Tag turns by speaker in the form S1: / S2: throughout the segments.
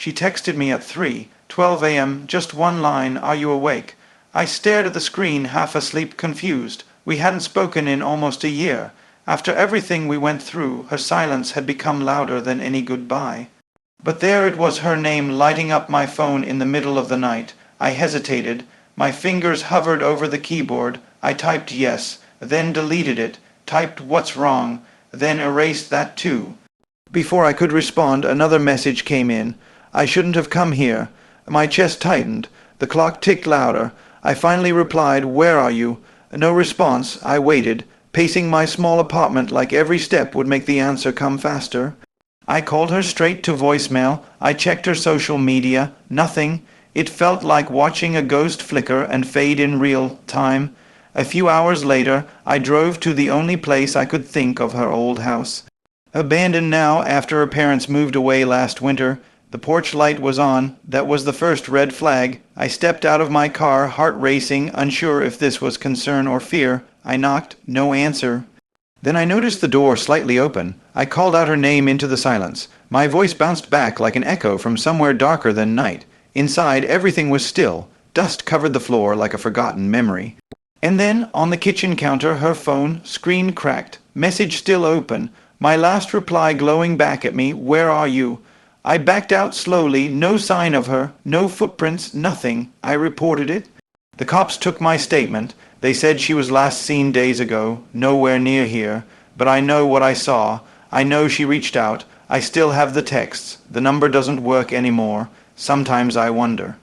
S1: She texted me at 3:12 a.m., just one line, "Are you awake?" I stared at the screen, half asleep, confused. We hadn't spoken in almost a year. After everything we went through, her silence had become louder than any goodbye. But there it was, her name lighting up my phone in the middle of the night. I hesitated. My fingers hovered over the keyboard. I typed yes, then deleted it, typed "what's wrong," then erased that too. Before I could respond, another message came in. I shouldn't have come here. My chest tightened. The clock ticked louder. I finally replied, "Where are you?" No response. I waited, pacing my small apartment like every step would make the answer come faster. I called her straight to voicemail. I checked her social media. Nothing. It felt like watching a ghost flicker and fade in real time. A few hours later, I drove to the only place I could think of, her old house. Abandoned now after her parents moved away last winter. The porch light was on. That was the first red flag. I stepped out of my car, heart racing, unsure if this was concern or fear. I knocked. No answer. Then I noticed the door slightly open. I called out her name into the silence. My voice bounced back like an echo from somewhere darker than night. Inside, everything was still. Dust covered the floor like a forgotten memory. And then, on the kitchen counter, her phone, screen cracked, message still open, my last reply glowing back at me, "Where are you?" I backed out slowly, no sign of her, no footprints, nothing. I reported it. The cops took my statement. They said she was last seen days ago, nowhere near here. But I know what I saw. I know she reached out. I still have the texts. The number doesn't work anymore. Sometimes I wonder.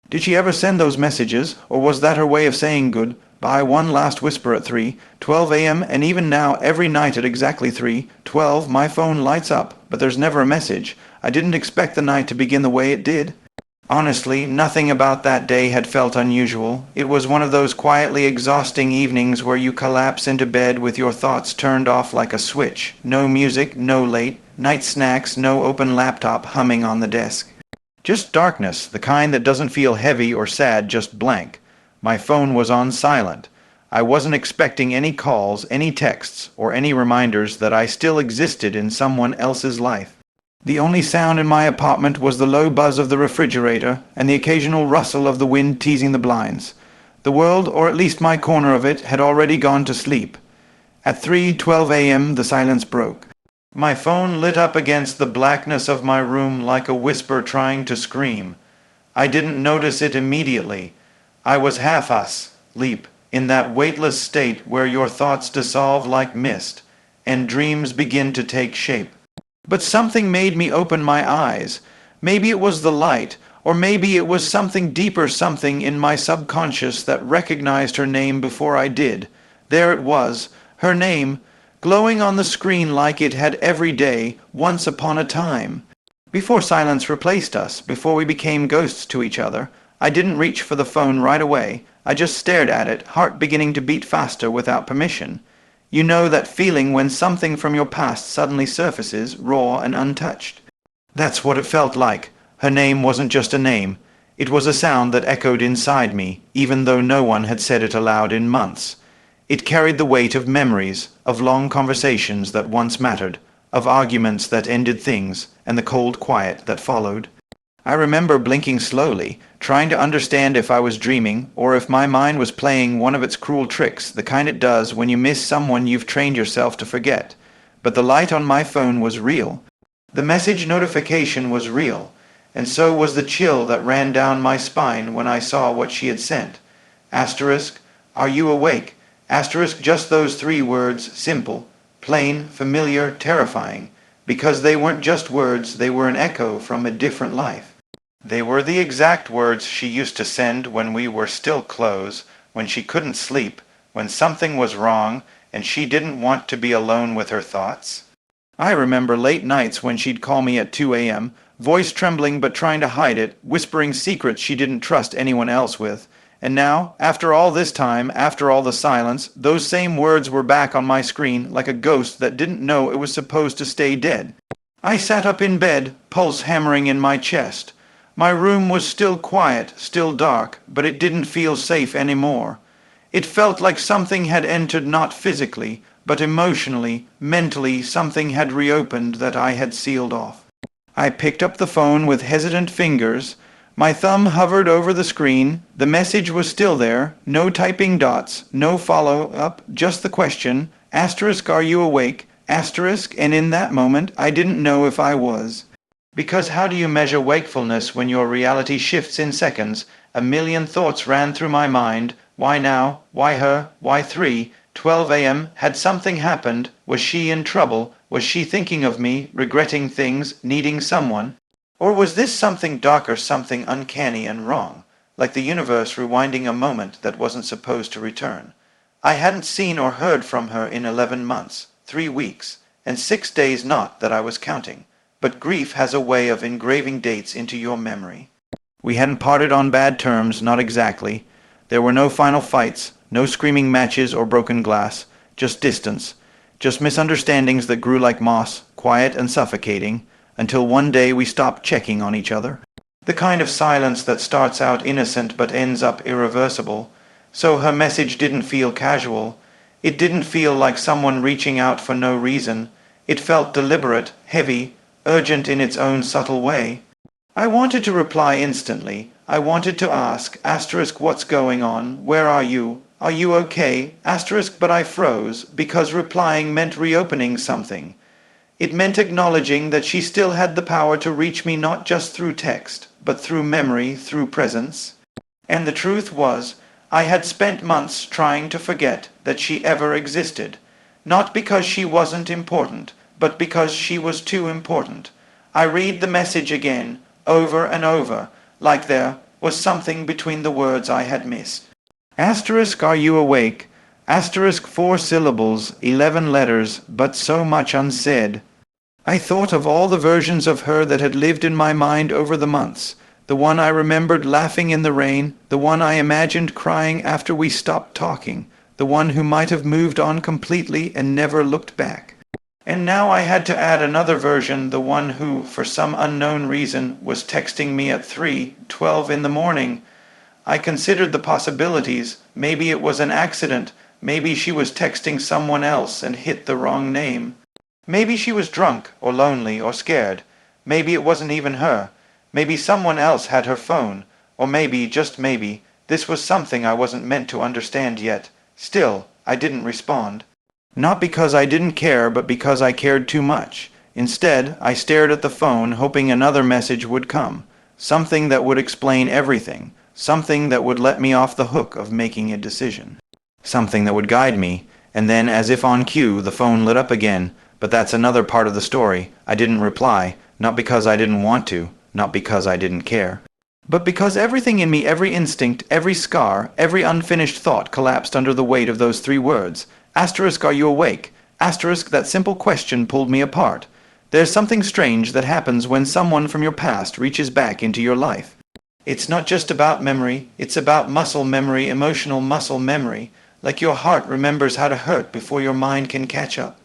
S1: Did she ever send those messages, or was that her way of saying goodbye? One last whisper at 3:12 a.m., and even now, every night at exactly 3:12, my phone lights up, but there's never a message. I didn't expect the night to begin the way it did. Honestly, nothing about that day had felt unusual. It was one of those quietly exhausting evenings where you collapse into bed with your thoughts turned off like a switch. No music, no late night snacks, no open laptop humming on the desk. Just darkness, the kind that doesn't feel heavy or sad, just blank. My phone was on silent. I wasn't expecting any calls, any texts, or any reminders that I still existed in someone else's life. The only sound in my apartment was the low buzz of the refrigerator and the occasional rustle of the wind teasing the blinds. The world, or at least my corner of it, had already gone to sleep. At 3:12 a.m. the silence broke. My phone lit up against the blackness of my room like a whisper trying to scream. I didn't notice it immediately. I was half asleep, in that weightless state where your thoughts dissolve like mist, and dreams begin to take shape. But something made me open my eyes. Maybe it was the light, or maybe it was something deeper, something in my subconscious that recognized her name before I did. There it was, her name, glowing on the screen like it had every day, once upon a time. Before silence replaced us, before we became ghosts to each other, I didn't reach for the phone right away. I just stared at it, heart beginning to beat faster without permission. You know that feeling when something from your past suddenly surfaces, raw and untouched. That's what it felt like. Her name wasn't just a name. It was a sound that echoed inside me, even though no one had said it aloud in months. It carried the weight of memories, of long conversations that once mattered, of arguments that ended things, and the cold quiet that followed. I remember blinking slowly, trying to understand if I was dreaming, or if my mind was playing one of its cruel tricks, the kind it does when you miss someone you've trained yourself to forget. But the light on my phone was real. The message notification was real, and so was the chill that ran down my spine when I saw what she had sent. Asterisk, "Are you awake?" Asterisk, just those 3 words, simple, plain, familiar, terrifying, because they weren't just words, they were an echo from a different life. They were the exact words she used to send when we were still close, when she couldn't sleep, when something was wrong, and she didn't want to be alone with her thoughts. I remember late nights when she'd call me at 2 a.m., voice trembling but trying to hide it, whispering secrets she didn't trust anyone else with. And now, after all this time, after all the silence, those same words were back on my screen like a ghost that didn't know it was supposed to stay dead. I sat up in bed, pulse hammering in my chest. My room was still quiet, still dark, but it didn't feel safe anymore. It felt like something had entered, not physically, but emotionally, mentally, something had reopened that I had sealed off. I picked up the phone with hesitant fingers. My thumb hovered over the screen. The message was still there. No typing dots, no follow-up, just the question, asterisk, are you awake? Asterisk, and in that moment I didn't know if I was. Because how do you measure wakefulness when your reality shifts in seconds? A million thoughts ran through my mind. Why now? Why her? Why 3:12 a.m.? Had something happened? Was she in trouble? Was she thinking of me, regretting things, needing someone? Or was this something darker, something uncanny and wrong, like the universe rewinding a moment that wasn't supposed to return? I hadn't seen or heard from her in 11 months, 3 weeks, and 6 days not that I was counting. But grief has a way of engraving dates into your memory. We hadn't parted on bad terms, not exactly. There were no final fights, no screaming matches or broken glass, just distance, just misunderstandings that grew like moss, quiet and suffocating, until one day we stopped checking on each other. The kind of silence that starts out innocent but ends up irreversible. So her message didn't feel casual. It didn't feel like someone reaching out for no reason. It felt deliberate, heavy, urgent in its own subtle way. I wanted to reply instantly. I wanted to ask, asterisk, what's going on? Where are you? Are you okay? Asterisk, but I froze, because replying meant reopening something. It meant acknowledging that she still had the power to reach me not just through text, but through memory, through presence. And the truth was, I had spent months trying to forget that she ever existed, not because she wasn't important, but because she was too important. I read the message again, over and over, like there was something between the words I had missed. Asterisk, are you awake? Asterisk, 4 syllables, 11 letters, but so much unsaid. I thought of all the versions of her that had lived in my mind over the months. The one I remembered laughing in the rain, the one I imagined crying after we stopped talking, the one who might have moved on completely and never looked back. And now I had to add another version, the one who, for some unknown reason, was texting me at 3:12 in the morning. I considered the possibilities. Maybe it was an accident. Maybe she was texting someone else and hit the wrong name. Maybe she was drunk, or lonely, or scared. Maybe it wasn't even her. Maybe someone else had her phone. Or maybe, just maybe, this was something I wasn't meant to understand yet. Still, I didn't respond. Not because I didn't care, but because I cared too much. Instead, I stared at the phone, hoping another message would come. Something that would explain everything. Something that would let me off the hook of making a decision. Something that would guide me. And then, as if on cue, the phone lit up again. But that's another part of the story. I didn't reply, not because I didn't want to, not because I didn't care, but because everything in me, every instinct, every scar, every unfinished thought collapsed under the weight of those 3 words. Asterisk, are you awake? Asterisk, that simple question pulled me apart. There's something strange that happens when someone from your past reaches back into your life. It's not just about memory, it's about muscle memory, emotional muscle memory, like your heart remembers how to hurt before your mind can catch up.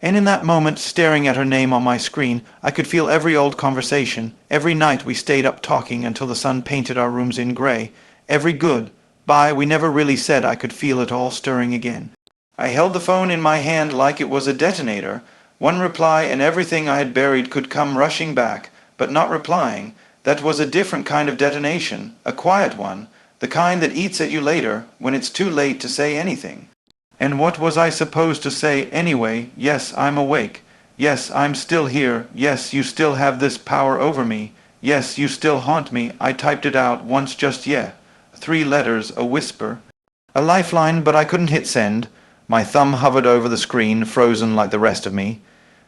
S1: And in that moment, staring at her name on my screen, I could feel every old conversation, every night we stayed up talking until the sun painted our rooms in gray, every goodbye we never really said. I could feel it all stirring again. I held the phone in my hand like it was a detonator. One reply and everything I had buried could come rushing back, but not replying. That was a different kind of detonation, a quiet one, the kind that eats at you later when it's too late to say anything. And what was I supposed to say anyway? Yes, I'm awake. Yes, I'm still here. Yes, you still have this power over me. Yes, you still haunt me. I typed it out once, just yeah. 3 letters, a whisper. A lifeline, but I couldn't hit send. My thumb hovered over the screen, frozen like the rest of me.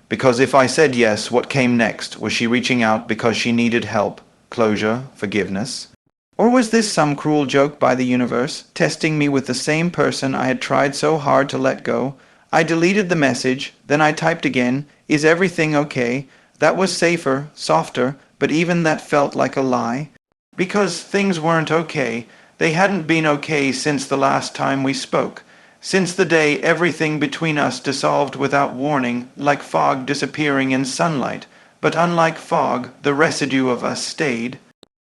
S1: Because if I said yes, what came next? Was she reaching out because she needed help, closure, forgiveness? Or was this some cruel joke by the universe, testing me with the same person I had tried so hard to let go? I deleted the message, then I typed again, is everything okay? That was safer, softer, but even that felt like a lie. Because things weren't okay. They hadn't been okay since the last time we spoke. Since the day everything between us dissolved without warning, like fog disappearing in sunlight. But unlike fog, the residue of us stayed.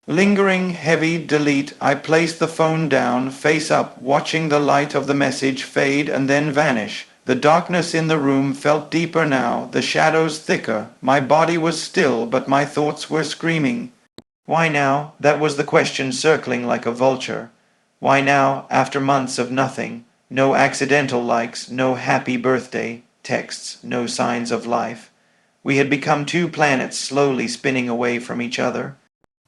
S1: Lingering, heavy, delete, I placed the phone down, face up, watching the light of the message fade and then vanish. The darkness in the room felt deeper now, the shadows thicker. My body was still, but my thoughts were screaming. Why now? That was the question circling like a vulture. Why now, after months of nothing? No accidental likes, no happy birthday texts, no signs of life. We had become two planets slowly spinning away from each other.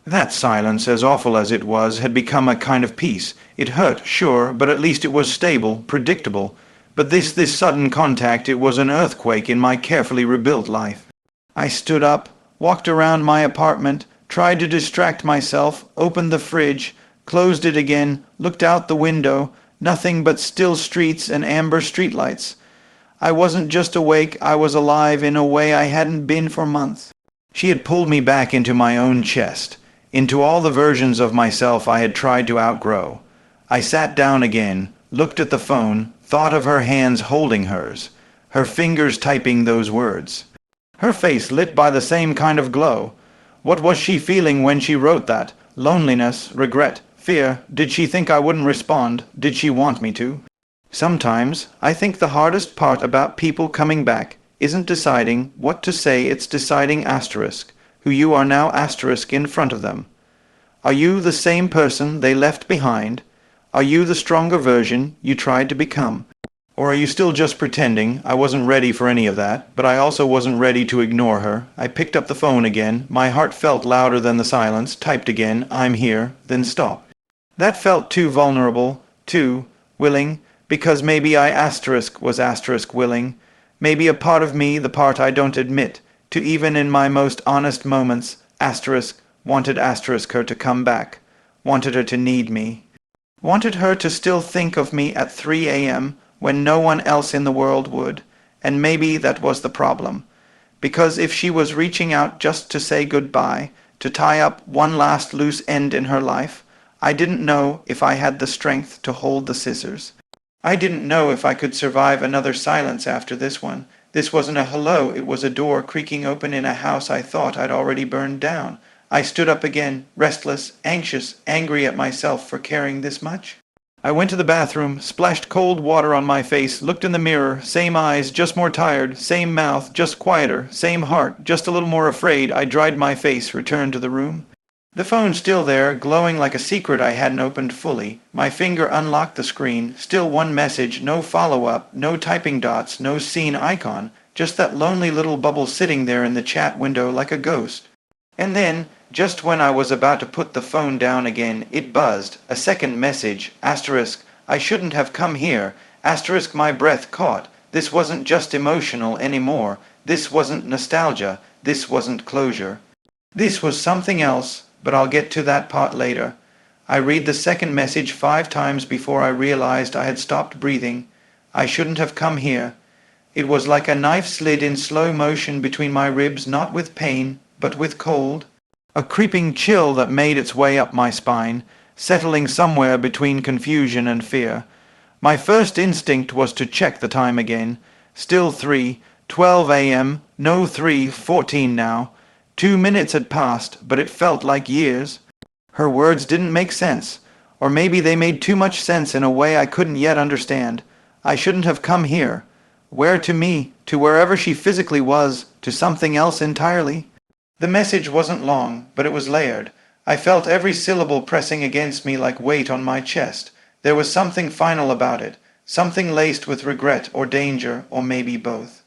S1: That silence, as awful as it was, had become a kind of peace. It hurt, sure, but at least it was stable, predictable. But this sudden contact, it was an earthquake in my carefully rebuilt life. I stood up, walked around my apartment, tried to distract myself, opened the fridge, closed it again, looked out the window, nothing but still streets and amber streetlights. I wasn't just awake, I was alive in a way I hadn't been for months. She had pulled me back into my own chest, into all the versions of myself I had tried to outgrow. I sat down again, looked at the phone, thought of her hands holding hers, her fingers typing those words. Her face lit by the same kind of glow. What was she feeling when she wrote that? Loneliness, regret, fear. Did she think I wouldn't respond? Did she want me to? Sometimes I think the hardest part about people coming back isn't deciding what to say, it's deciding asterisk, who you are now asterisk in front of them. Are you the same person they left behind? Are you the stronger version you tried to become? Or are you still just pretending? I wasn't ready for any of that, but I also wasn't ready to ignore her. I picked up the phone again. My heart felt louder than the silence, typed again, "I'm here," then stopped. That felt too vulnerable, too willing, because maybe I asterisk was asterisk willing. Maybe a part of me, the part I don't admit, to even in my most honest moments, asterisk, wanted asterisk her to come back, wanted her to need me. Wanted her to still think of me at 3 a.m. when no one else in the world would, and maybe that was the problem. Because if she was reaching out just to say goodbye, to tie up one last loose end in her life, I didn't know if I had the strength to hold the scissors. I didn't know if I could survive another silence after this one. This wasn't a hello, it was a door creaking open in a house I thought I'd already burned down. I stood up again, restless, anxious, angry at myself for caring this much. I went to the bathroom, splashed cold water on my face, looked in the mirror, same eyes, just more tired, same mouth, just quieter, same heart, just a little more afraid. I dried my face, returned to the room. The phone still there, glowing like a secret I hadn't opened fully. My finger unlocked the screen, still one message, no follow-up, no typing dots, no seen icon, just that lonely little bubble sitting there in the chat window like a ghost. And then, just when I was about to put the phone down again, it buzzed. A second message, asterisk, I shouldn't have come here, asterisk my breath caught. This wasn't just emotional anymore. This wasn't nostalgia. This wasn't closure. This was something else, but I'll get to that part later. I read the second message 5 times before I realized I had stopped breathing. I shouldn't have come here. It was like a knife slid in slow motion between my ribs, not with pain, but with cold. A creeping chill that made its way up my spine, settling somewhere between confusion and fear. My first instinct was to check the time again. Still 3:12 a.m., no 3:14 now. 2 minutes had passed, but it felt like years. Her words didn't make sense, or maybe they made too much sense in a way I couldn't yet understand. I shouldn't have come here. Where to me? To wherever she physically was, to something else entirely? The message wasn't long, but it was layered. I felt every syllable pressing against me like weight on my chest. There was something final about it, something laced with regret or danger, or maybe both.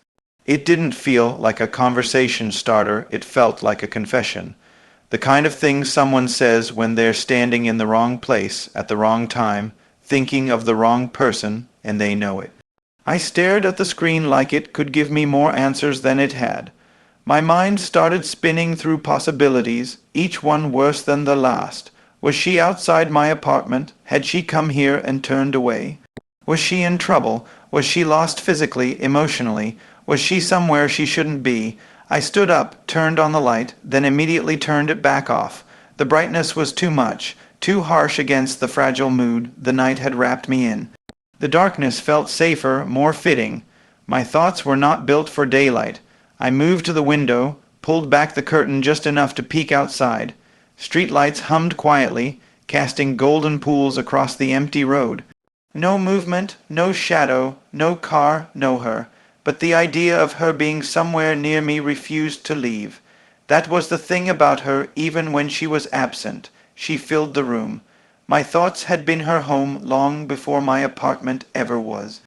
S1: It didn't feel like a conversation starter, it felt like a confession. The kind of thing someone says when they're standing in the wrong place at the wrong time, thinking of the wrong person, and they know it. I stared at the screen like it could give me more answers than it had. My mind started spinning through possibilities, each one worse than the last. Was she outside my apartment? Had she come here and turned away? Was she in trouble? Was she lost physically, emotionally? Was she somewhere she shouldn't be? I stood up, turned on the light, then immediately turned it back off. The brightness was too much, too harsh against the fragile mood the night had wrapped me in. The darkness felt safer, more fitting. My thoughts were not built for daylight. I moved to the window, pulled back the curtain just enough to peek outside. Streetlights hummed quietly, casting golden pools across the empty road. No movement, no shadow, no car, no her. But the idea of her being somewhere near me refused to leave. That was the thing about her even when she was absent. She filled the room. My thoughts had been her home long before my apartment ever was.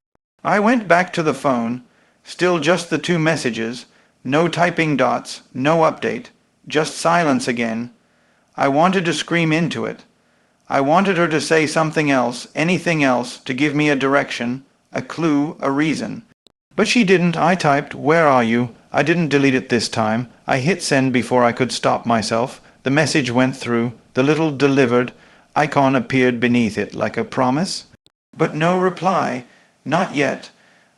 S1: I went back to the phone. Still just the two messages. No typing dots, no update. Just silence again. I wanted to scream into it. I wanted her to say something else, anything else, to give me a direction, a clue, a reason. But she didn't. I typed, "Where are you?" I didn't delete it this time. I hit send before I could stop myself. The message went through. The little delivered icon appeared beneath it, like a promise. But no reply. Not yet.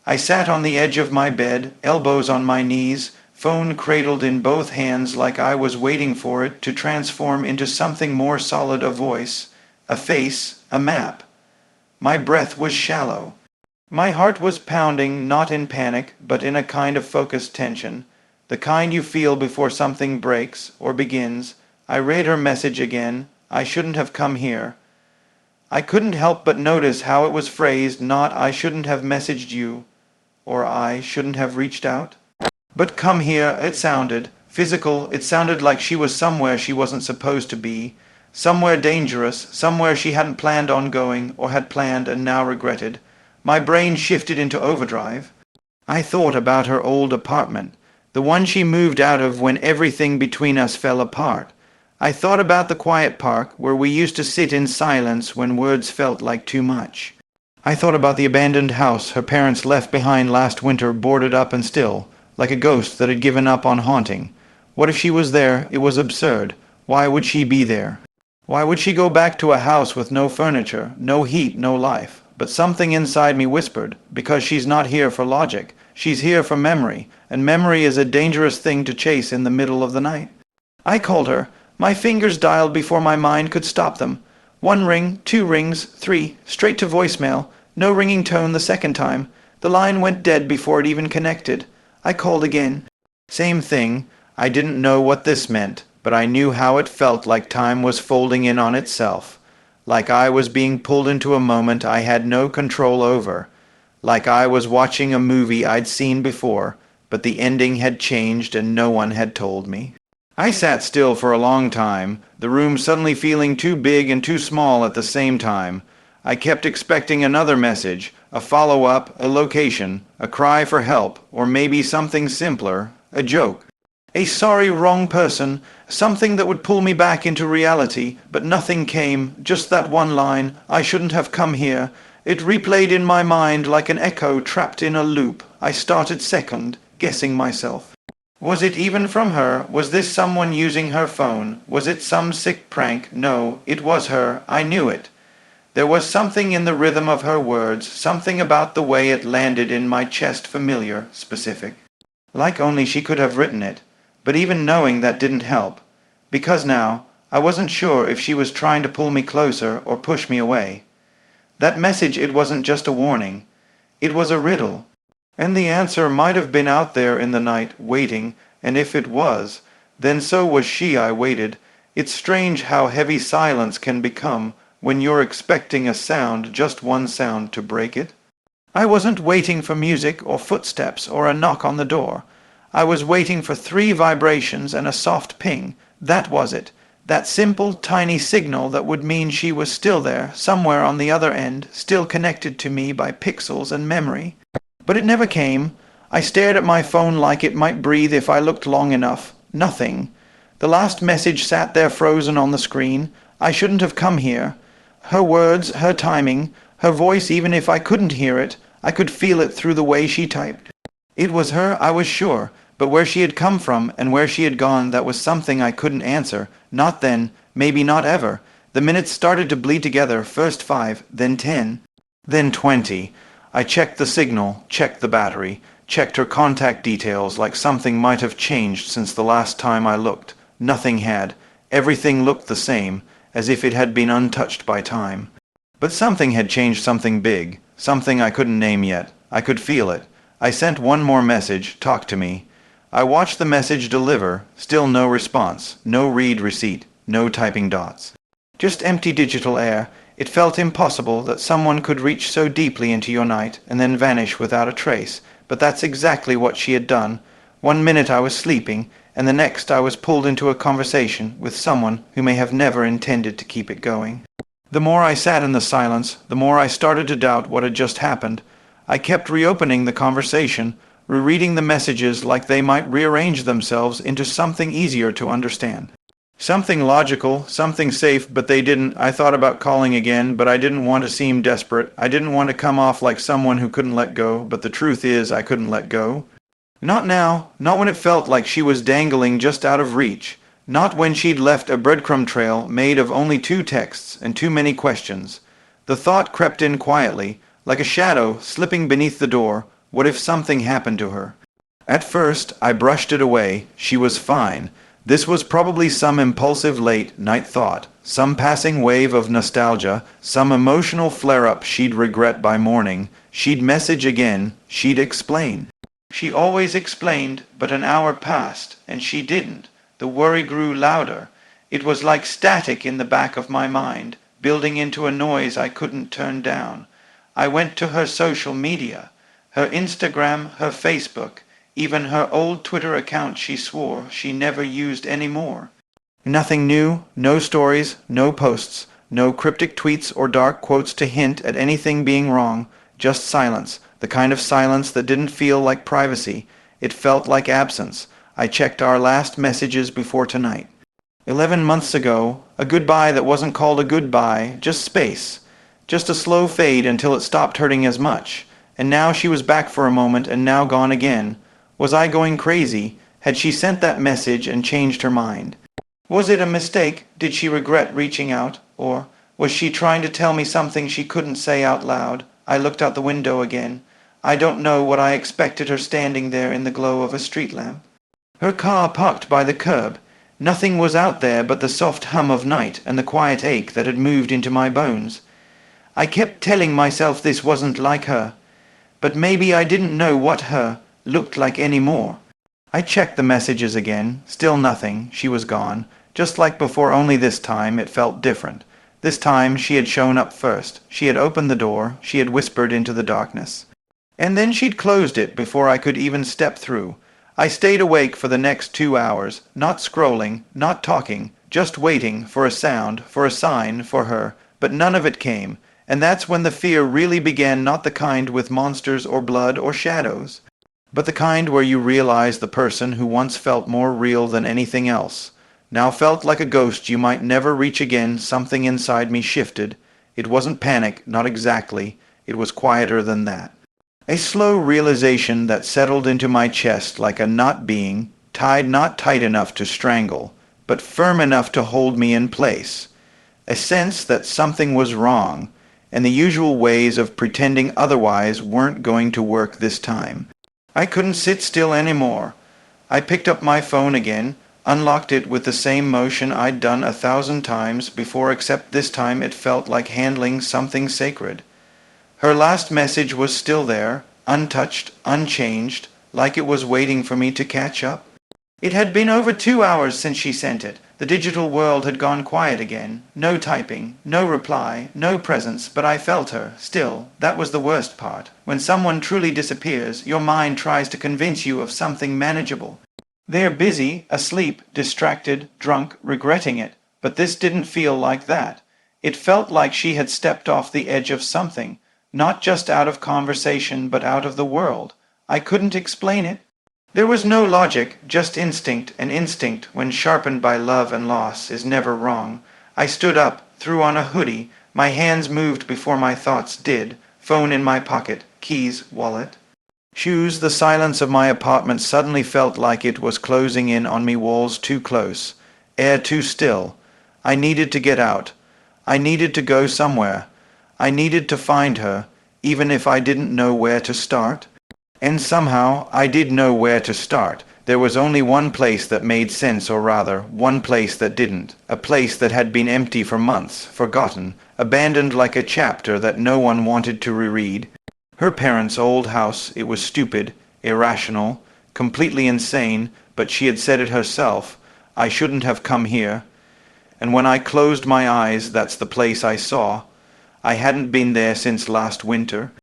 S1: I sat on the edge of my bed, elbows on my knees, phone cradled in both hands like I was waiting for it to transform into something more solid, a voice, a face, a map. My breath was shallow. My heart was pounding, not in panic, but in a kind of focused tension, the kind you feel before something breaks or begins. I read her message again. I shouldn't have come here. I couldn't help but notice how it was phrased, not "I shouldn't have messaged you," or "I shouldn't have reached out." But "come here," it sounded physical. It sounded like she was somewhere she wasn't supposed to be, somewhere dangerous, somewhere she hadn't planned on going, or had planned and now regretted. My brain shifted into overdrive. I thought about her old apartment, the one she moved out of when everything between us fell apart. I thought about the quiet park where we used to sit in silence when words felt like too much. I thought about the abandoned house her parents left behind last winter, boarded up and still, like a ghost that had given up on haunting. What if she was there? It was absurd. Why would she be there? Why would she go back to a house with no furniture, no heat, no life? But something inside me whispered, because she's not here for logic. She's here for memory, and memory is a dangerous thing to chase in the middle of the night. I called her. My fingers dialed before my mind could stop them. 1 ring, 2 rings, 3, straight to voicemail. No ringing tone the second time. The line went dead before it even connected. I called again. Same thing. I didn't know what this meant, but I knew how it felt, like time was folding in on itself. Like I was being pulled into a moment I had no control over. Like I was watching a movie I'd seen before, but the ending had changed and no one had told me. I sat still for a long time, the room suddenly feeling too big and too small at the same time. I kept expecting another message, a follow-up, a location, a cry for help, or maybe something simpler, a joke. A sorry, wrong person, something that would pull me back into reality, but nothing came, just that one line, "I shouldn't have come here." It replayed in my mind like an echo trapped in a loop. I started second, guessing myself. Was it even from her? Was this someone using her phone? Was it some sick prank? No, it was her. I knew it. There was something in the rhythm of her words, something about the way it landed in my chest, familiar, specific. Like only she could have written it. But even knowing that didn't help. Because now, I wasn't sure if she was trying to pull me closer or push me away. That message, it wasn't just a warning. It was a riddle. And the answer might have been out there in the night, waiting, and if it was, then so was she. I waited. It's strange how heavy silence can become when you're expecting a sound, just one sound, to break it. I wasn't waiting for music or footsteps or a knock on the door. I was waiting for 3 vibrations and a soft ping. That was it. That simple, tiny signal that would mean she was still there, somewhere on the other end, still connected to me by pixels and memory. But it never came. I stared at my phone like it might breathe if I looked long enough. Nothing. The last message sat there frozen on the screen. I shouldn't have come here. Her words, her timing, her voice, even if I couldn't hear it, I could feel it through the way she typed. It was her, I was sure, but where she had come from and where she had gone, that was something I couldn't answer. Not then, maybe not ever. The minutes started to bleed together, first 5, then 10, then 20. I checked the signal, checked the battery, checked her contact details, like something might have changed since the last time I looked. Nothing had. Everything looked the same, as if it had been untouched by time. But something had changed, something big, something I couldn't name yet. I could feel it. I sent one more message, "Talk to me." I watched the message deliver, still no response, no read receipt, no typing dots. Just empty digital air. It felt impossible that someone could reach so deeply into your night and then vanish without a trace, but that's exactly what she had done. One minute I was sleeping, and the next I was pulled into a conversation with someone who may have never intended to keep it going. The more I sat in the silence, the more I started to doubt what had just happened. I kept reopening the conversation, rereading the messages like they might rearrange themselves into something easier to understand. Something logical, something safe, but they didn't. I thought about calling again, but I didn't want to seem desperate. I didn't want to come off like someone who couldn't let go, but the truth is I couldn't let go. Not now, not when it felt like she was dangling just out of reach. Not when she'd left a breadcrumb trail made of only 2 texts and too many questions. The thought crept in quietly, like a shadow slipping beneath the door. What if something happened to her? At first, I brushed it away. She was fine. This was probably some impulsive late-night thought, some passing wave of nostalgia, some emotional flare-up she'd regret by morning. She'd message again. She'd explain. She always explained, but an hour passed, and she didn't. The worry grew louder. It was like static in the back of my mind, building into a noise I couldn't turn down. I went to her social media, her Instagram, her Facebook, even her old Twitter account she swore she never used anymore. Nothing new, no stories, no posts, no cryptic tweets or dark quotes to hint at anything being wrong, just silence, the kind of silence that didn't feel like privacy. It felt like absence. I checked our last messages before tonight. 11 months ago, a goodbye that wasn't called a goodbye, just space. Just a slow fade until it stopped hurting as much. And now she was back for a moment and now gone again. Was I going crazy? Had she sent that message and changed her mind? Was it a mistake? Did she regret reaching out? Or was she trying to tell me something she couldn't say out loud? I looked out the window again. I don't know what I expected her standing there in the glow of a street lamp. Her car parked by the curb. Nothing was out there but the soft hum of night and the quiet ache that had moved into my bones. I kept telling myself this wasn't like her. But maybe I didn't know what her looked like anymore. I checked the messages again. Still nothing. She was gone. Just like before, only this time it felt different. This time she had shown up first. She had opened the door. She had whispered into the darkness. And then she'd closed it before I could even step through. I stayed awake for the next 2 hours, not scrolling, not talking, just waiting for a sound, for a sign, for her. But none of it came. And that's when the fear really began, not the kind with monsters or blood or shadows, but the kind where you realize the person who once felt more real than anything else now felt like a ghost you might never reach again. Something inside me shifted. It wasn't panic, not exactly. It was quieter than that. A slow realization that settled into my chest like a knot being tied, not tight enough to strangle, but firm enough to hold me in place. A sense that something was wrong, and the usual ways of pretending otherwise weren't going to work this time. I couldn't sit still anymore. I picked up my phone again, unlocked it with the same motion I'd done 1,000 times before, except this time it felt like handling something sacred. Her last message was still there, untouched, unchanged, like it was waiting for me to catch up. It had been over 2 hours since she sent it. The digital world had gone quiet again. No typing, no reply, no presence, but I felt her, still. That was the worst part. When someone truly disappears, your mind tries to convince you of something manageable. They're busy, asleep, distracted, drunk, regretting it. But this didn't feel like that. It felt like she had stepped off the edge of something, not just out of conversation, but out of the world. I couldn't explain it. There was no logic, just instinct, and instinct, when sharpened by love and loss, is never wrong. I stood up, threw on a hoodie. My hands moved before my thoughts did. Phone in my pocket, keys, wallet. Shoes. The silence of my apartment suddenly felt like it was closing in on me, walls too close, air too still. I needed to get out. I needed to go somewhere. I needed to find her, even if I didn't know where to start. And somehow I did know where to start. There was only one place that made sense, or rather, one place that didn't. A place that had been empty for months, forgotten, abandoned like a chapter that no one wanted to reread. Her parents' old house. It was stupid, irrational, completely insane, but she had said it herself. I shouldn't have come here. And when I closed my eyes, that's the place I saw. I hadn't been there since last winter.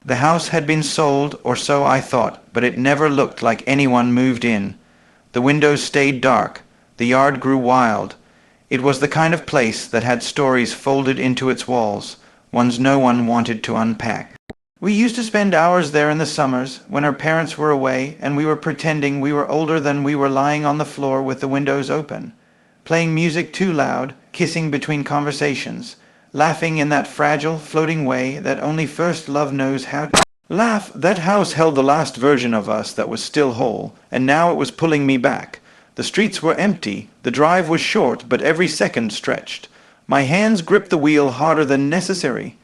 S1: The house had been sold, or so I thought, but it never looked like anyone moved in. The windows stayed dark. The yard grew wild. It was the kind of place that had stories folded into its walls, ones no one wanted to unpack. We used to spend hours there in the summers, when our parents were away, and we were pretending we were older than we were lying on the floor with the windows open, playing music too loud, kissing between conversations, laughing in that fragile, floating way that only first love knows how to laugh. That house held the last version of us that was still whole, and now it was pulling me back. The streets were empty, the drive was short, but every second stretched. My hands gripped the wheel harder than necessary.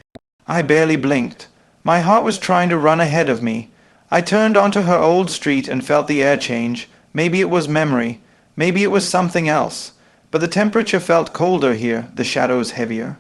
S1: I barely blinked. My heart was trying to run ahead of me. I turned onto her old street and felt the air change. Maybe it was memory. Maybe it was something else. But the temperature felt colder here, the shadows heavier.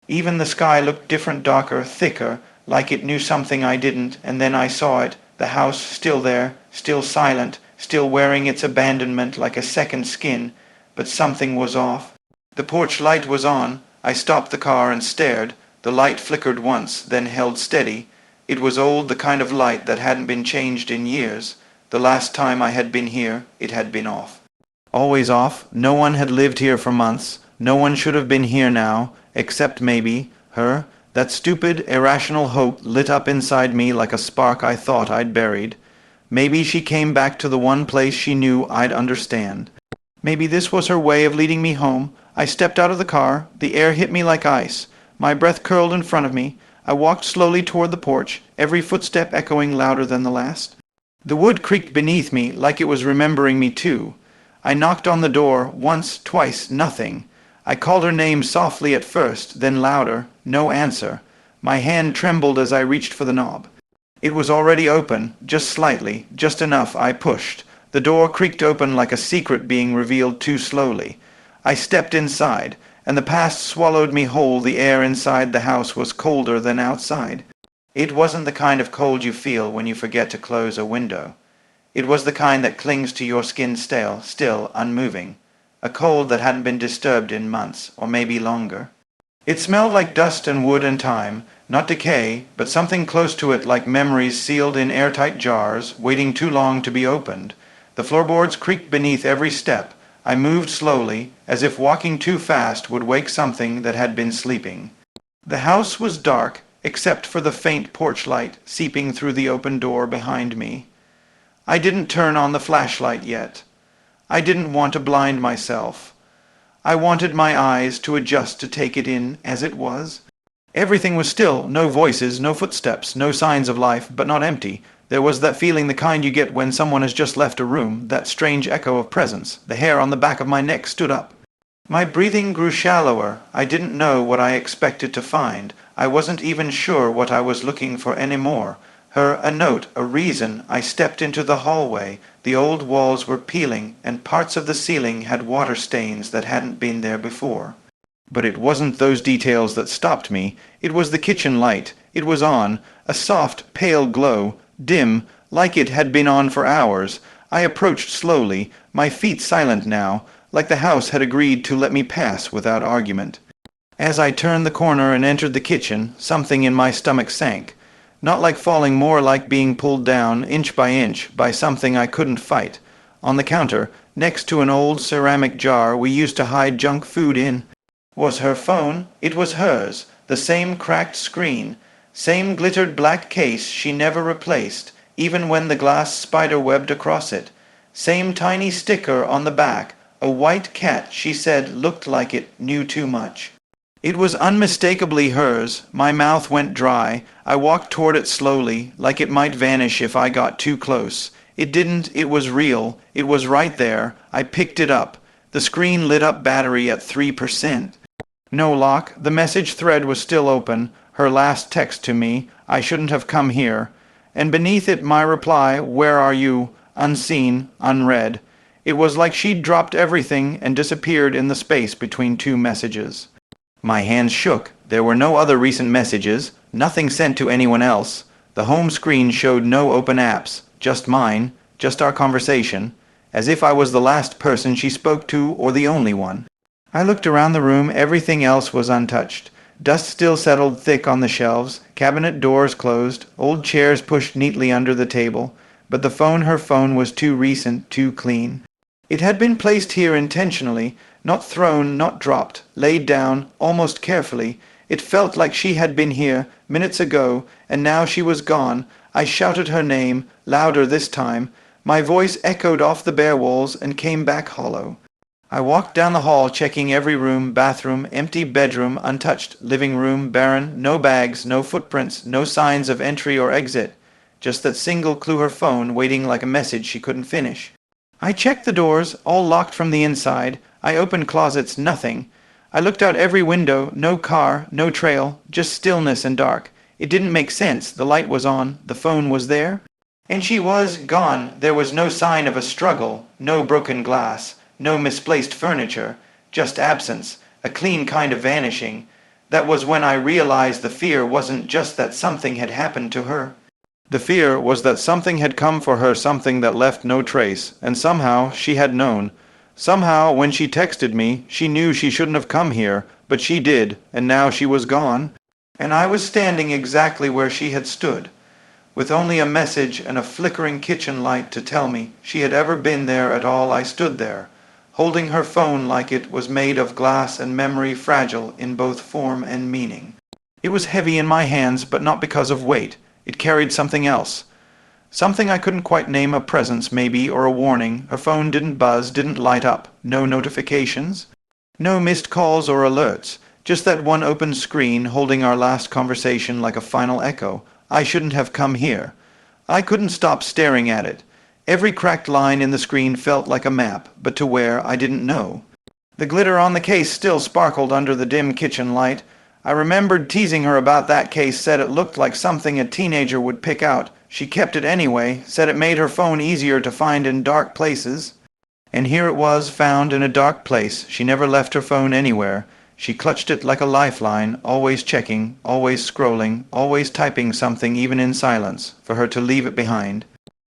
S1: Even the sky looked different, darker, thicker, like it knew something I didn't, and then I saw it, the house still there, still silent, still wearing its abandonment like a second skin, but something was off. The porch light was on. I stopped the car and stared. The light flickered once, then held steady. It was old, the kind of light that hadn't been changed in years. The last time I had been here, it had been off. Always off. No one had lived here for months. No one should have been here now, except maybe her. That stupid, irrational hope lit up inside me like a spark I thought I'd buried. Maybe she came back to the one place she knew I'd understand. Maybe this was her way of leading me home. I stepped out of the car. The air hit me like ice. My breath curled in front of me. I walked slowly toward the porch, every footstep echoing louder than the last. The wood creaked beneath me like it was remembering me too. I knocked on the door, once, twice, nothing. I called her name softly at first, then louder. No answer. My hand trembled as I reached for the knob. It was already open, just slightly, just enough. I pushed. The door creaked open like a secret being revealed too slowly. I stepped inside, and the past swallowed me whole. The air inside the house was colder than outside. It wasn't the kind of cold you feel when you forget to close a window. It was the kind that clings to your skin still unmoving. A cold that hadn't been disturbed in months, or maybe longer. It smelled like dust and wood and time, not decay, but something close to it, like memories sealed in airtight jars, waiting too long to be opened. The floorboards creaked beneath every step. I moved slowly, as if walking too fast would wake something that had been sleeping. The house was dark, except for the faint porch light seeping through the open door behind me. I didn't turn on the flashlight yet. I didn't want to blind myself. I wanted my eyes to adjust to take it in as it was. Everything was still, no voices, no footsteps, no signs of life, but not empty. There was that feeling, the kind you get when someone has just left a room, that strange echo of presence. The hair on the back of my neck stood up. My breathing grew shallower. I didn't know what I expected to find. I wasn't even sure what I was looking for anymore. Her, a note, a reason. I stepped into the hallway. The old walls were peeling, and parts of the ceiling had water stains that hadn't been there before. But it wasn't those details that stopped me. It was the kitchen light. It was on, a soft, pale glow, dim, like it had been on for hours. I approached slowly, my feet silent now, like the house had agreed to let me pass without argument. As I turned the corner and entered the kitchen, something in my stomach sank. Not like falling, more like being pulled down, inch by something I couldn't fight. On the counter, next to an old ceramic jar we used to hide junk food in, was her phone. It was hers, the same cracked screen, same glittered black case she never replaced, even when the glass spider webbed across it. Same tiny sticker on the back, a white cat she said looked like it knew too much. It was unmistakably hers. My mouth went dry. I walked toward it slowly, like it might vanish if I got too close. It didn't. It was real. It was right there. I picked it up. The screen lit up, battery at 3%. No lock. The message thread was still open. Her last text to me, I shouldn't have come here. And beneath it my reply, where are you? Unseen, unread. It was like she'd dropped everything and disappeared in the space between two messages. My hands shook. There were no other recent messages, nothing sent to anyone else. The home screen showed no open apps, just mine, just our conversation, as if I was the last person she spoke to or the only one. I looked around the room. Everything else was untouched. Dust still settled thick on the shelves, cabinet doors closed, old chairs pushed neatly under the table, but her phone was too recent, too clean. It had been placed here intentionally, not thrown, not dropped, laid down, almost carefully. It felt like she had been here, minutes ago, and now she was gone. I shouted her name, louder this time. My voice echoed off the bare walls and came back hollow. I walked down the hall, checking every room, bathroom, empty bedroom, untouched, living room, barren, no bags, no footprints, no signs of entry or exit. Just that single clue, her phone, waiting like a message she couldn't finish. I checked the doors, all locked from the inside. I opened closets, nothing. I looked out every window, no car, no trail, just stillness and dark. It didn't make sense. The light was on, the phone was there, and she was gone. There was no sign of a struggle, no broken glass, no misplaced furniture, just absence, a clean kind of vanishing. That was when I realized the fear wasn't just that something had happened to her. The fear was that something had come for her, something that left no trace, and somehow she had known. Somehow, when she texted me, she knew she shouldn't have come here, but she did, and now she was gone. And I was standing exactly where she had stood, with only a message and a flickering kitchen light to tell me she had ever been there at all. I stood there, holding her phone like it was made of glass and memory, fragile in both form and meaning. It was heavy in my hands, but not because of weight. It carried something else. Something I couldn't quite name, a presence maybe, or a warning. Her phone didn't buzz, didn't light up. No notifications. No missed calls or alerts. Just that one open screen holding our last conversation like a final echo. I shouldn't have come here. I couldn't stop staring at it. Every cracked line in the screen felt like a map, but to where I didn't know. The glitter on the case still sparkled under the dim kitchen light. I remembered teasing her about that case, said it looked like something a teenager would pick out. She kept it anyway, said it made her phone easier to find in dark places. And here it was, found in a dark place. She never left her phone anywhere. She clutched it like a lifeline, always checking, always scrolling, always typing something even in silence, for her to leave it behind.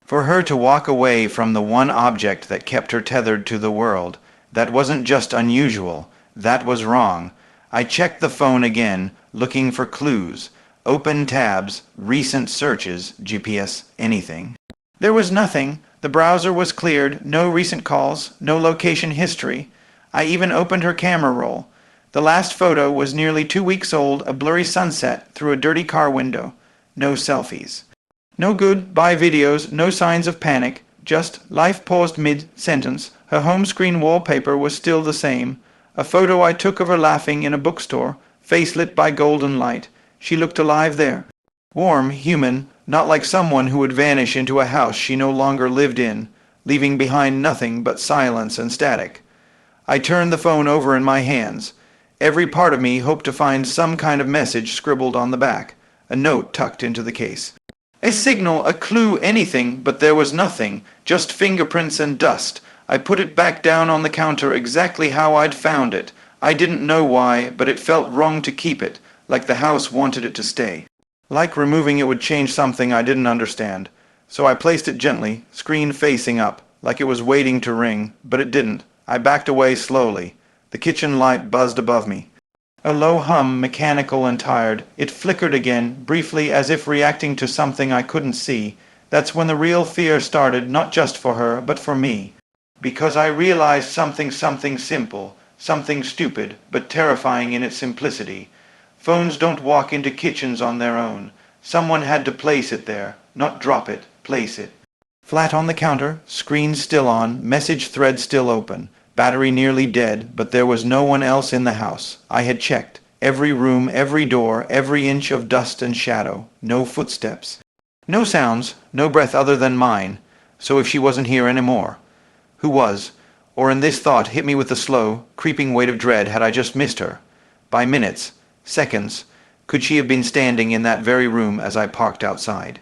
S1: For her to walk away from the one object that kept her tethered to the world. That wasn't just unusual. That was wrong. I checked the phone again, looking for clues. Open tabs, recent searches, GPS, anything. There was nothing. The browser was cleared, no recent calls, no location history. I even opened her camera roll. The last photo was nearly 2 weeks old, a blurry sunset through a dirty car window. No selfies. No goodbye videos, no signs of panic, just life paused mid-sentence. Her home screen wallpaper was still the same. A photo I took of her laughing in a bookstore, face lit by golden light. She looked alive there. Warm, human, not like someone who would vanish into a house she no longer lived in, leaving behind nothing but silence and static. I turned the phone over in my hands. Every part of me hoped to find some kind of message scribbled on the back, a note tucked into the case. A signal, a clue, anything, but there was nothing, just fingerprints and dust. I put it back down on the counter exactly how I'd found it. I didn't know why, but it felt wrong to keep it, like the house wanted it to stay. Like removing it would change something I didn't understand. So I placed it gently, screen facing up, like it was waiting to ring, but it didn't. I backed away slowly. The kitchen light buzzed above me. A low hum, mechanical and tired. It flickered again, briefly, as if reacting to something I couldn't see. That's when the real fear started, not just for her, but for me. Because I realized something simple, something stupid, but terrifying in its simplicity. Phones don't walk into kitchens on their own. Someone had to place it there, not drop it, place it. Flat on the counter, screen still on, message thread still open. Battery nearly dead, but there was no one else in the house. I had checked. Every room, every door, every inch of dust and shadow. No footsteps. No sounds, no breath other than mine. So if she wasn't here anymore, who was? Or in this thought hit me with the slow, creeping weight of dread, had I just missed her? By minutes, seconds, could she have been standing in that very room as I parked outside?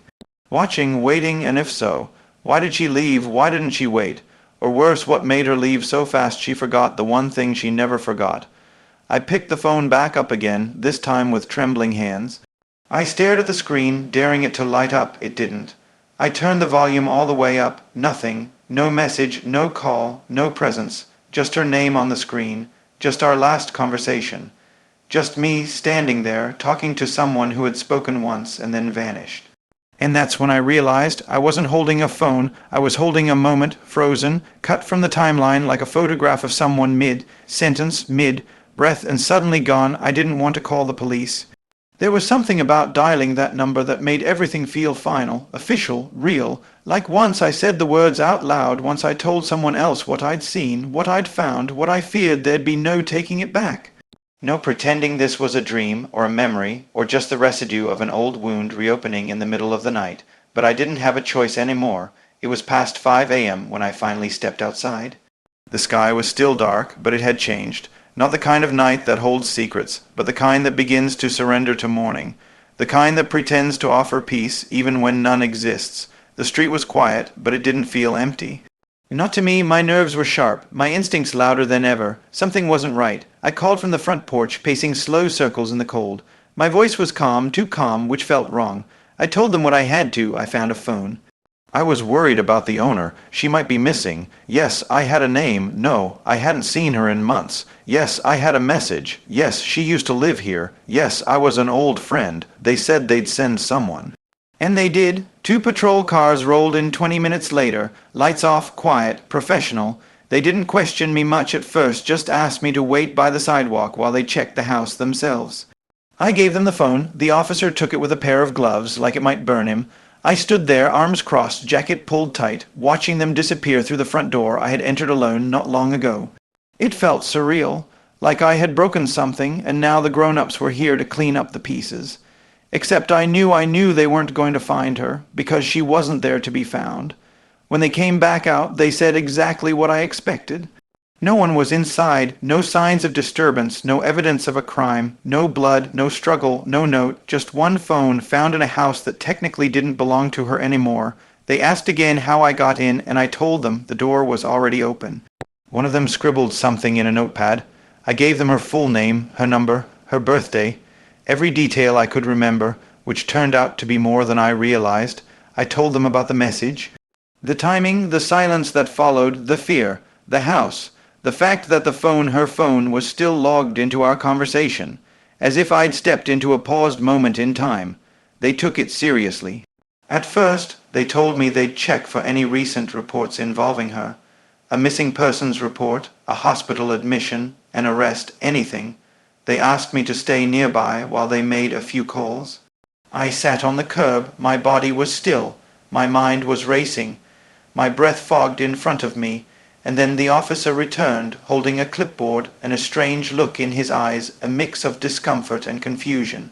S1: Watching, waiting, and if so, why did she leave? Why didn't she wait? Or worse, what made her leave so fast she forgot the one thing she never forgot? I picked the phone back up again, this time with trembling hands. I stared at the screen, daring it to light up. It didn't. I turned the volume all the way up. Nothing. No message, no call, no presence. Just her name on the screen. Just our last conversation. Just me standing there, talking to someone who had spoken once and then vanished. And that's when I realized I wasn't holding a phone, I was holding a moment, frozen, cut from the timeline like a photograph of someone mid-sentence, mid-breath, and suddenly gone. I didn't want to call the police. There was something about dialing that number that made everything feel final, official, real, like once I said the words out loud, once I told someone else what I'd seen, what I'd found, what I feared, there'd be no taking it back. No pretending this was a dream, or a memory, or just the residue of an old wound reopening in the middle of the night, but I didn't have a choice any more. It was past 5 a.m. when I finally stepped outside. The sky was still dark, but it had changed. Not the kind of night that holds secrets, but the kind that begins to surrender to morning. The kind that pretends to offer peace even when none exists. The street was quiet, but it didn't feel empty. Not to me. My nerves were sharp, my instincts louder than ever. Something wasn't right. I called from the front porch, pacing slow circles in the cold. My voice was calm, too calm, which felt wrong. I told them what I had to. I found a phone. I was worried about the owner. She might be missing. Yes, I had a name. No, I hadn't seen her in months. Yes, I had a message. Yes, she used to live here. Yes, I was an old friend. They said they'd send someone. And they did. 2 patrol cars rolled in 20 minutes later, lights off, quiet, professional. They didn't question me much at first, just asked me to wait by the sidewalk while they checked the house themselves. I gave them the phone. The officer took it with a pair of gloves, like it might burn him. I stood there, arms crossed, jacket pulled tight, watching them disappear through the front door I had entered alone not long ago. It felt surreal, like I had broken something, and now the grown-ups were here to clean up the pieces. Except I knew they weren't going to find her, because she wasn't there to be found. When they came back out, they said exactly what I expected. No one was inside, no signs of disturbance, no evidence of a crime, no blood, no struggle, no note, just one phone found in a house that technically didn't belong to her anymore. They asked again how I got in, and I told them the door was already open. One of them scribbled something in a notepad. I gave them her full name, her number, her birthday, every detail I could remember, which turned out to be more than I realized. I told them about the message, the timing, the silence that followed, the fear, the house, the fact that her phone, was still logged into our conversation, as if I'd stepped into a paused moment in time. They took it seriously. At first, they told me they'd check for any recent reports involving her. A missing persons report, a hospital admission, an arrest, anything. They asked me to stay nearby while they made a few calls. I sat on the curb. My body was still. My mind was racing. My breath fogged in front of me. And then the officer returned, holding a clipboard and a strange look in his eyes, a mix of discomfort and confusion.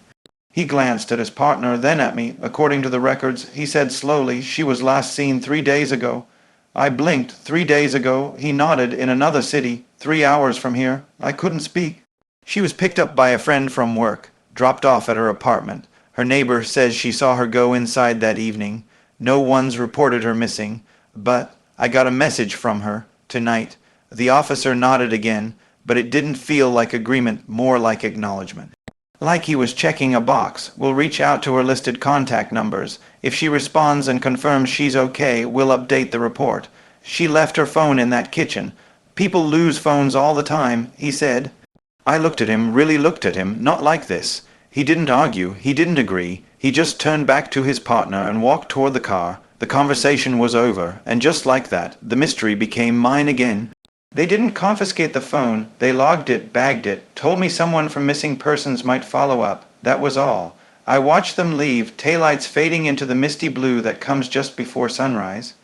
S1: He glanced at his partner, then at me. According to the records, he said slowly, she was last seen 3 days ago. I blinked. 3 days ago. He nodded. In another city, 3 hours from here. I couldn't speak. She was picked up by a friend from work, dropped off at her apartment. Her neighbor says she saw her go inside that evening. No one's reported her missing, but I got a message from her tonight. The officer nodded again, but it didn't feel like agreement, more like acknowledgement. Like he was checking a box. We'll reach out to her listed contact numbers. If she responds and confirms she's okay, we'll update the report. She left her phone in that kitchen. People lose phones all the time, he said. I looked at him, really looked at him, not like this. He didn't argue, he didn't agree. He just turned back to his partner and walked toward the car. The conversation was over, and just like that, the mystery became mine again. They didn't confiscate the phone. They logged it, bagged it, told me someone from missing persons might follow up. That was all. I watched them leave, taillights fading into the misty blue that comes just before sunrise.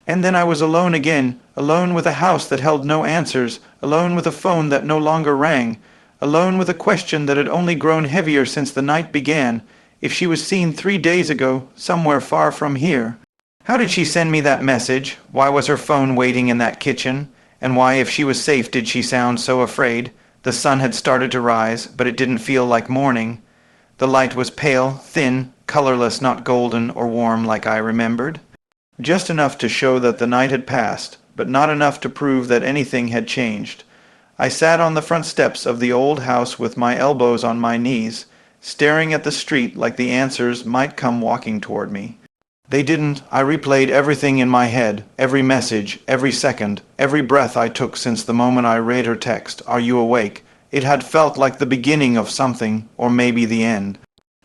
S1: And then I was alone again, alone with a house that held no answers, alone with a phone that no longer rang, alone with a question that had only grown heavier since the night began. If she was seen 3 days ago, somewhere far from here. How did she send me that message? Why was her phone waiting in that kitchen? And why, if she was safe, did she sound so afraid? The sun had started to rise, but it didn't feel like morning. The light was pale, thin, colorless, not golden or warm like I remembered. Just enough to show that the night had passed, but not enough to prove that anything had changed. I sat on the front steps of the old house with my elbows on my knees, staring at the street like the answers might come walking toward me. They didn't. I replayed everything in my head, every message, every second, every breath I took since the moment I read her text, "Are you awake?" It had felt like the beginning of something, or maybe the end.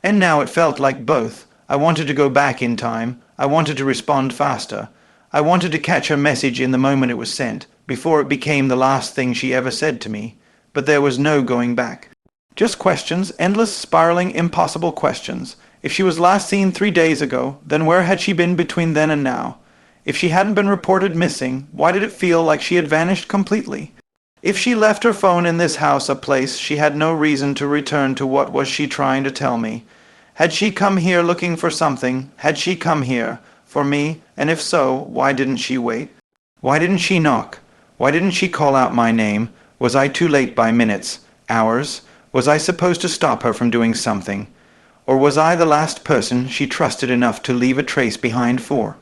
S1: And now it felt like both. I wanted to go back in time. I wanted to respond faster. I wanted to catch her message in the moment it was sent, before it became the last thing she ever said to me. But there was no going back. Just questions, endless, spiraling, impossible questions. If she was last seen 3 days ago, then where had she been between then and now? If she hadn't been reported missing, why did it feel like she had vanished completely? If she left her phone in this house, a place she had no reason to return to, what was she trying to tell me? Had she come here looking for something? Had she come here for me? And if so, why didn't she wait? Why didn't she knock? Why didn't she call out my name? Was I too late by minutes, hours? Was I supposed to stop her from doing something? Or was I the last person she trusted enough to leave a trace behind for?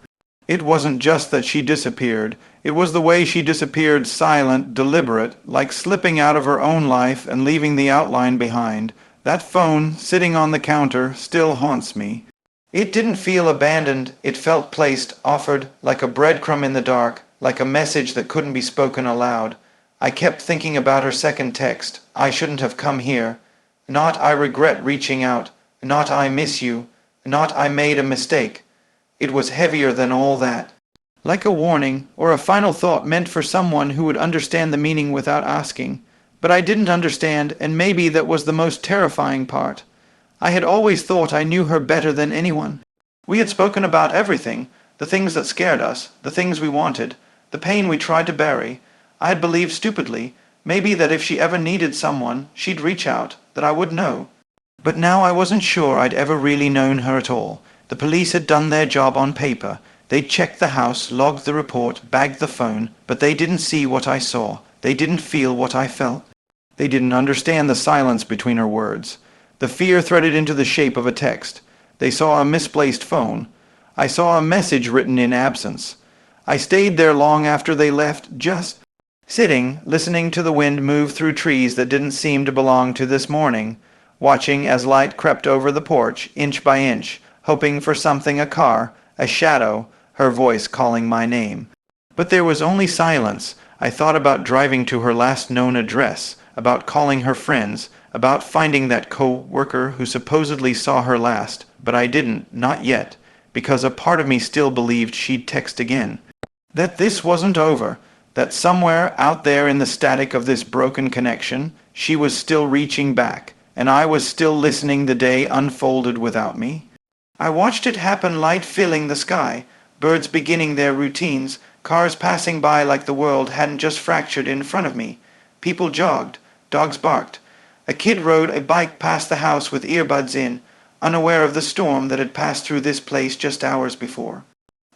S1: It wasn't just that she disappeared. It was the way she disappeared, silent, deliberate, like slipping out of her own life and leaving the outline behind. That phone, sitting on the counter, still haunts me. It didn't feel abandoned. It felt placed, offered, like a breadcrumb in the dark, like a message that couldn't be spoken aloud. I kept thinking about her second text. I shouldn't have come here. Not I regret reaching out. Not I miss you. Not I made a mistake. It was heavier than all that. Like a warning, or a final thought meant for someone who would understand the meaning without asking. But I didn't understand, and maybe that was the most terrifying part. I had always thought I knew her better than anyone. We had spoken about everything, the things that scared us, the things we wanted, the pain we tried to bury. I had believed stupidly, maybe that if she ever needed someone, she'd reach out, that I would know. But now I wasn't sure I'd ever really known her at all. The police had done their job on paper. They'd checked the house, logged the report, bagged the phone, but they didn't see what I saw. They didn't feel what I felt. They didn't understand the silence between her words. The fear threaded into the shape of a text. They saw a misplaced phone. I saw a message written in absence. I stayed there long after they left, just sitting, listening to the wind move through trees that didn't seem to belong to this morning, watching as light crept over the porch, inch by inch, hoping for something, a car, a shadow, her voice calling my name. But there was only silence. I thought about driving to her last known address, about calling her friends, about finding that co-worker who supposedly saw her last, but I didn't, not yet, because a part of me still believed she'd text again. That this wasn't over, that somewhere out there in the static of this broken connection, she was still reaching back, and I was still listening. The day unfolded without me. I watched it happen, light filling the sky, birds beginning their routines, cars passing by like the world hadn't just fractured in front of me. People jogged, dogs barked. A kid rode a bike past the house with earbuds in, unaware of the storm that had passed through this place just hours before.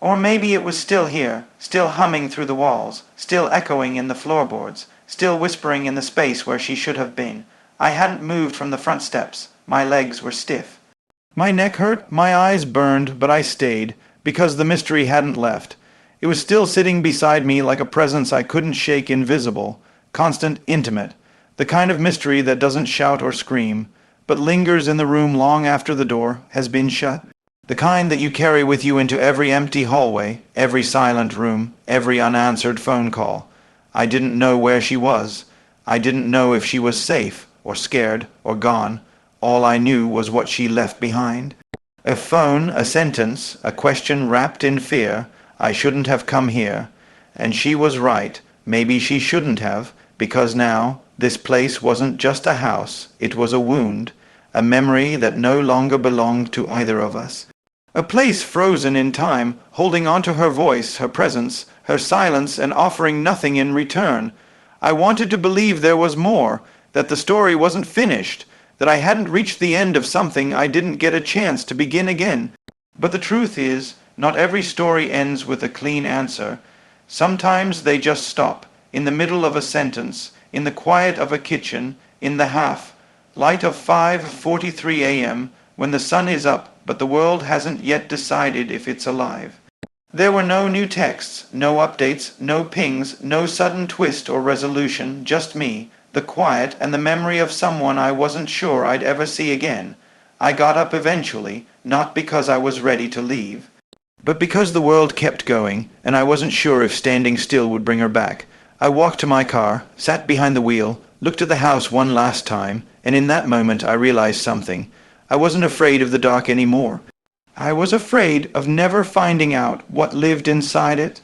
S1: Or maybe it was still here, still humming through the walls, still echoing in the floorboards, still whispering in the space where she should have been. I hadn't moved from the front steps. My legs were stiff. My neck hurt, my eyes burned, but I stayed, because the mystery hadn't left. It was still sitting beside me like a presence I couldn't shake, invisible, constant, intimate, the kind of mystery that doesn't shout or scream, but lingers in the room long after the door has been shut. The kind that you carry with you into every empty hallway, every silent room, every unanswered phone call. I didn't know where she was. I didn't know if she was safe, or scared, or gone. All I knew was what she left behind. A phone, a sentence, a question wrapped in fear. I shouldn't have come here. And she was right. Maybe she shouldn't have, because now this place wasn't just a house. It was a wound, a memory that no longer belonged to either of us. A place frozen in time, holding on to her voice, her presence, her silence, and offering nothing in return. I wanted to believe there was more, that the story wasn't finished, that I hadn't reached the end of something. I didn't get a chance to begin again. But the truth is, not every story ends with a clean answer. Sometimes they just stop, in the middle of a sentence, in the quiet of a kitchen, in the light of 5:43 a.m., when the sun is up, but the world hasn't yet decided if it's alive. There were no new texts, no updates, no pings, no sudden twist or resolution, just me, the quiet, and the memory of someone I wasn't sure I'd ever see again. I got up eventually, not because I was ready to leave, but because the world kept going, and I wasn't sure if standing still would bring her back. I walked to my car, sat behind the wheel, looked at the house one last time, and in that moment I realized something. I wasn't afraid of the dark anymore. I was afraid of never finding out what lived inside it.